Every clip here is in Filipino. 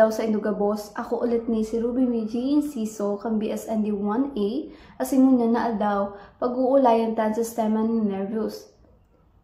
adlaw sa Indugabos, ako ulit ni si Ruby Miji Inciso kang BSND 1A asimunya na adlaw pag-uulayan tan sistema ni nervyos.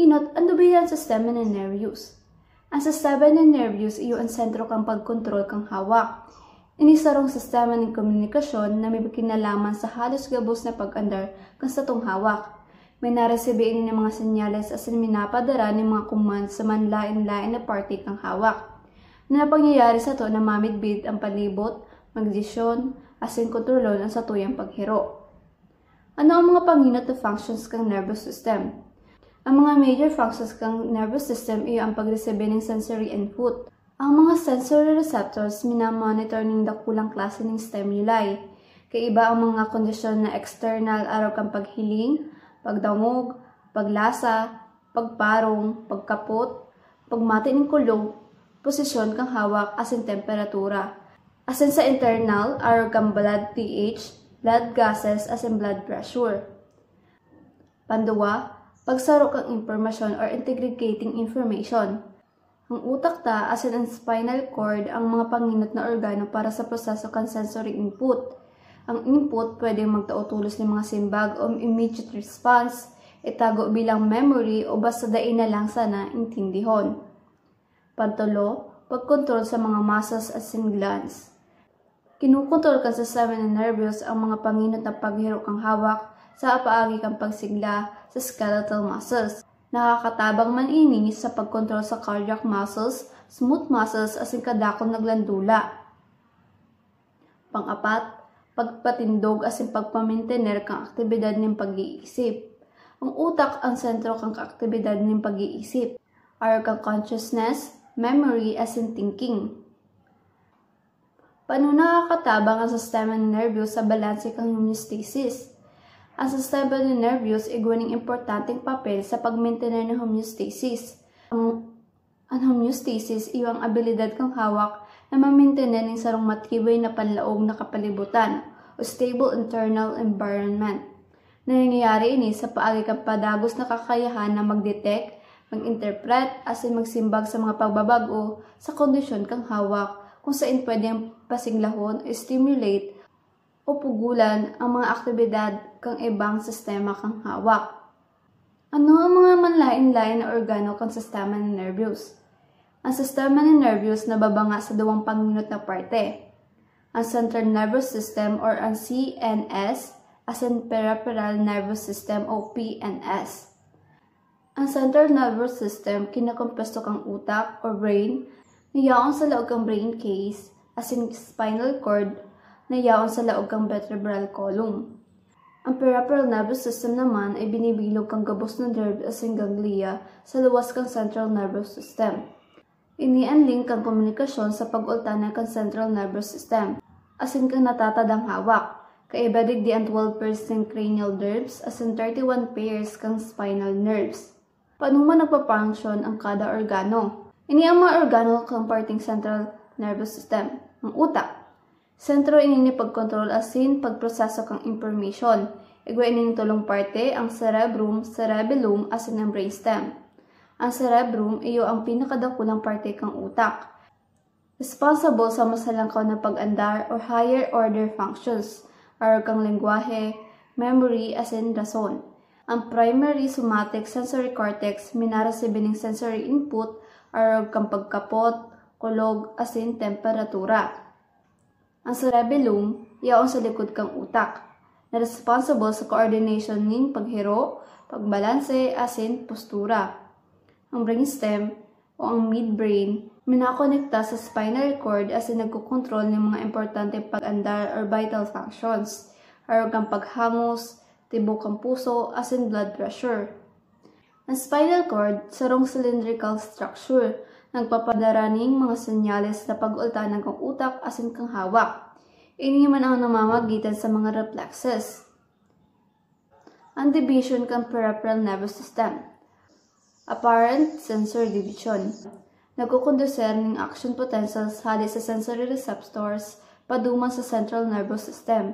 Inot, ano ba yan sistema ni nervyos? Ang sistema ni nervyos iyo ang sentro kang pagkontrol kang hawak. Inisarong sistema ng komunikasyon na may kinalaman sa halos gabos na pag-andar kang sa tong hawak. May naresibiin ng mga senyales asin minapadara ng mga command sa manlain-lain na party kang hawak. Na pangyayari sa to na mamidbid ang palibot, magdesisyon, asin kontrolon ang satuyang paghiro. Ano ang mga panginot na functions kang nervous system? Ang mga major functions kang nervous system iyo ang pag-receive ng sensory input. Ang mga sensory receptors minamonitor ng dakulang klase ng stimuli. Kaiba ang mga kondisyon na external araw kang paghiling, pagdangog, paglasa, pagparong, pagkapot, pagmati ng kulog, posisyon kang hawak asin temperatura. Asin sa internal, araw kang blood pH, blood gases asin blood pressure. Panduwa, pagsaro kang impormasyon or integrating information. Ang utak ta asin ang spinal cord ang mga panginot na organo para sa proseso kang sensory input. Ang input pwedeng magtautulos ng mga simbag o immediate response, itago bilang memory o basta dain na lang sana intindihon. Pantulo, pagkontrol sa mga muscles at glands. Kinukontrol ka sa sistema ng nervyos ang mga panginot na paghiro kang hawak sa paagi kang pagsigla sa skeletal muscles. Nakakatabang man ini sa pagkontrol sa cardiac muscles, smooth muscles at kadakon na glandula. Pang-apat, pagpatindog at pagpamintener kang aktibidad ng pag-iisip. Ang utak ang sentro kang aktibidad ng pag-iisip. Araw kang consciousness, memory as in thinking. Paano nakakatabang ang sistema ng nervyos sa balanse kang homeostasis? Ang sistema ng nervyos ay gawing importanteng papel sa pag-maintainer ng homeostasis. Ang homeostasis iyo ang abilidad kang hawak na ma-maintainer ng sarong matibay na panlaog na kapalibutan o stable internal environment. Nangyayari ini sa paagi kang padagos na kakayahan na mag-detect, mag-interpret, asin magsimbag sa mga pagbabago sa kondisyon kang hawak kung saan pwedeng pasinglahon, stimulate, o pugulan ang mga aktibidad kang ibang sistema kang hawak. Ano ang mga manlain-lain na organo kang sistema ng nervyos? Ang sistema ng nervyos nababanga sa dalawang panginot na parte. Ang central nervous system or ang CNS asin peripheral nervous system o PNS. Ang central nervous system kinakompresto kang utak or brain na yaon sa laog kang brain case asin spinal cord na yaon sa laog kang vertebral column. Ang peripheral nervous system naman ay binibilog kang gabos na nerve asin ganglia sa luwas kang central nervous system. Inianling kang komunikasyon sa pag-ultanan kang central nervous system asin kang natatadang hawak. Kaiba digdi ang 12 pairs ng cranial nerves asin 31 pairs kang spinal nerves. Paano man nagpa-function ang kada organo? Ini ang mga organo kang parting central nervous system. Ang utak. Sentro ini ni pagkontrol asin pagproseso kang information. Igwa ini ni tulong parte ang cerebrum, cerebellum asin ang brainstem. Ang cerebrum iyo ang pinakadakulang parte kang utak. Responsible sa masalangkaw na pag-andar or higher order functions, araw kang lengguwahe, memory asin rason. Ang primary somatic sensory cortex minaresibe ng sensory input araw kang pagkapot, kulog, asin temperatura. Ang cerebellum, yaon sa likod kang utak, na responsible sa coordination ng paghiro, pagbalanse, asin postura. Ang brainstem o ang midbrain, minakonekta sa spinal cord asin nagkukontrol ng mga importanteng pag-andar or vital functions, araw kang paghangos, tibok ang puso, asin blood pressure. Ang spinal cord, sarong cylindrical structure, nagpapadara ng mga senyales na pag-ultanan kang utak asin kang hawak. Ini man ang namamagitan sa mga reflexes. Ang division kang peripheral nervous system. Apparent sensory division. Nagkukonduser ng action potentials hali sa sensory receptors paduma sa central nervous system.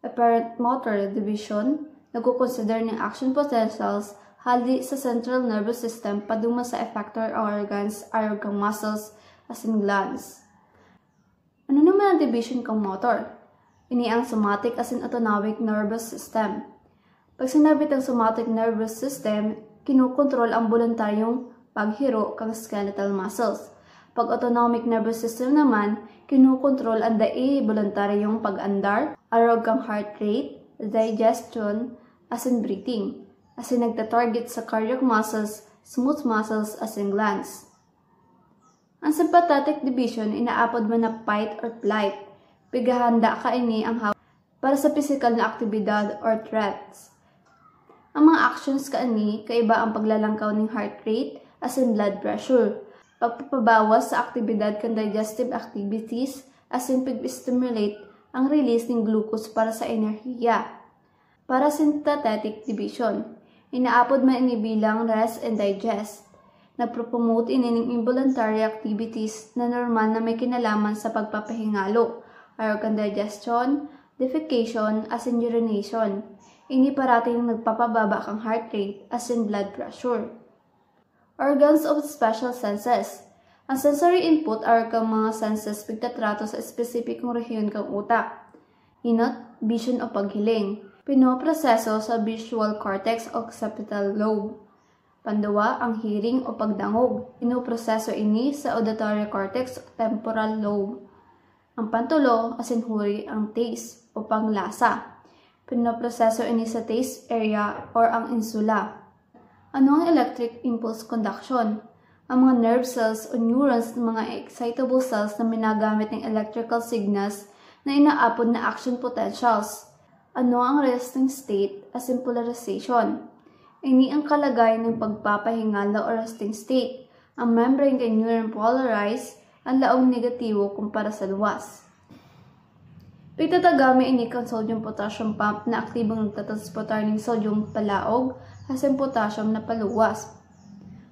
Apparent motor division, nagkukonsider ng action potentials hali sa central nervous system paduma sa effector organs, araw kang muscles, asin glands. Ano naman ang division kang motor? Ini ang somatic as in autonomic nervous system. Pag sinabit ang somatic nervous system, kinukontrol ang voluntaryong paghiro kang skeletal muscles. Pag autonomic nervous system naman, kinukontrol ang voluntaryong pag-andar, arog kang heart rate, digestion, as in breathing, as in nagtatarget sa cardiac muscles, smooth muscles, as in glands. Ang sympathetic division inaapod man na fight or flight. Pigahanda ka ini ang para sa physical na aktibidad or threats. Ang mga actions kaani kaiba ang paglalangkaw ng heart rate as in blood pressure, pagpapabawas sa aktibidad kan digestive activities as in pag-stimulate ang release ng glucose para sa enerhiya. Para sympathetic division, inaapod man ini bilang rest and digest. Nagpropromote ini ng involuntary activities na normal na may kinalaman sa pagpapahingalo, organ digestion, defecation, as in urination. Ini parating nagpapababa kang heart rate as in blood pressure. Organs of special senses. Ang sensory input are kang mga senses pagtatrato sa espesipikong rehiyon kang utak. Inot, vision o paghiling. Pinoproseso sa visual cortex o occipital lobe. Pandawa, ang hearing o pagdangog. Pinoproseso ini sa auditory cortex o temporal lobe. Ang pantulo, as in huri, ang taste o panglasa. Pinoproseso ini sa taste area or ang insula. Ano ang electric impulse conduction? Ang mga nerve cells o neurons ng mga excitable cells na minagamit ng electrical signals na inaapod na action potentials. Ano ang resting state as in polarization? Ini ang kalagayan ng pagpapahingala o resting state. Ang membrane kay neuron polarized, ang laong negatibo kumpara sa luwas. Pagtatagami ini kang sodium-potassium pump na aktibong nagtatransportar ng sodium palaog as in potassium na paluwas.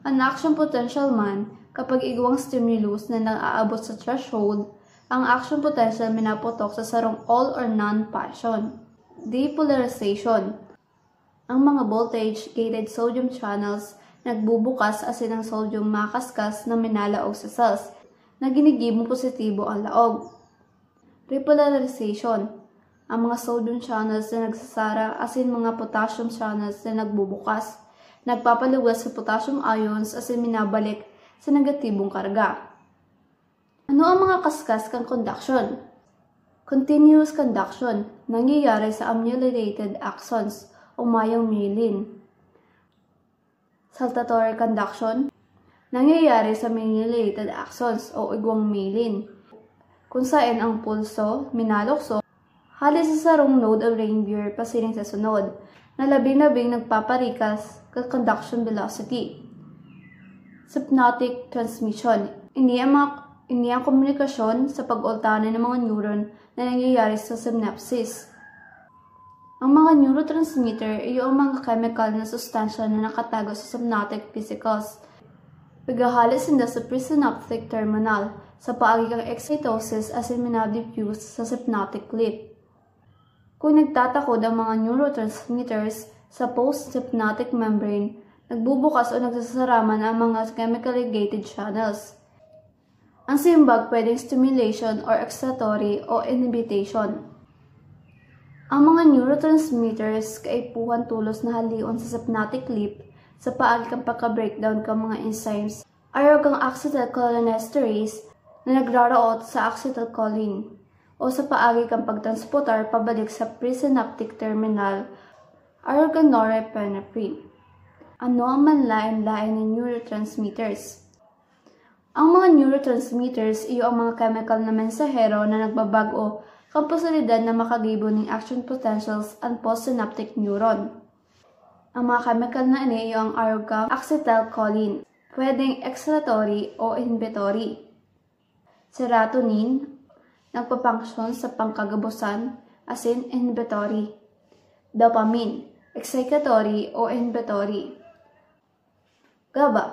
Ang action potential man, kapag igwang stimulus na nang-aabot sa threshold, ang action potential minapotok sa sarong all or none passion. Depolarization. Ang mga voltage-gated sodium channels nagbubukas asin ang sodium makaskas na minalaog sa cells na ginigibong positibo ang laog. Repolarization. Ang mga sodium channels na nagsasara asin mga potassium channels na nagbubukas, nagpapaluwas sa potassium ions asin minabalik sa negatibong karga. Ano ang mga kaskas kang conduction? Continuous conduction, nangyayari sa amyloidated axons o myomyelin. Saltatory conduction, nangyayari sa myelinated axons o igwang myelin, kung saan ang pulso, minalokso, halis sa sarong node o reindeer pasiring sa sunod, na labing-labing nagpaparikas ka conduction velocity. Synaptic transmission, ini ang komunikasyon sa pag-ultanan ng mga neuron na nangyayari sa synapses. Ang mga neurotransmitter ay ang mga chemical na sustansya na nakatago sa synaptic vesicles. Paghahalis nila sa presynaptic terminal sa paagi kang excitosis as in minadiffuse sa synaptic clip. Kung nagtatakod ang mga neurotransmitters sa post-synaptic membrane, nagbubukas o nagsasaraman ang mga chemically gated channels. Ang simbag pwedeng stimulation or excitatory o inhibition. Ang mga neurotransmitters kaipuhan tulos na halion sa synaptic clip sa paagi kang pagka-breakdown kang mga enzymes ayaw kang acetylcholinesterase na nagraraot sa acetylcholine o sa paagi kang pagtransportar pabalik sa presynaptic terminal ayaw kang norepinephrine. Ano ang manlain-lain ng neurotransmitters? Ang mga neurotransmitters iyo ang mga chemical na mensahero na nagbabago kang posibilidad na makagibo ng action potentials ang postsynaptic neuron. Ang mga chemical na ini iyo ang arog acetylcholine, pwedeng excitatory o inhibitory. Serotonin, nagpapunksyon sa pangkagabusan, as in inhibitory. Dopamine, excitatory o inhibitory. GABA,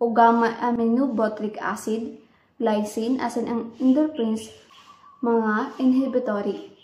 o gamma-aminobutyric acid, glycine, as in ang endorphins, mga inhibitory.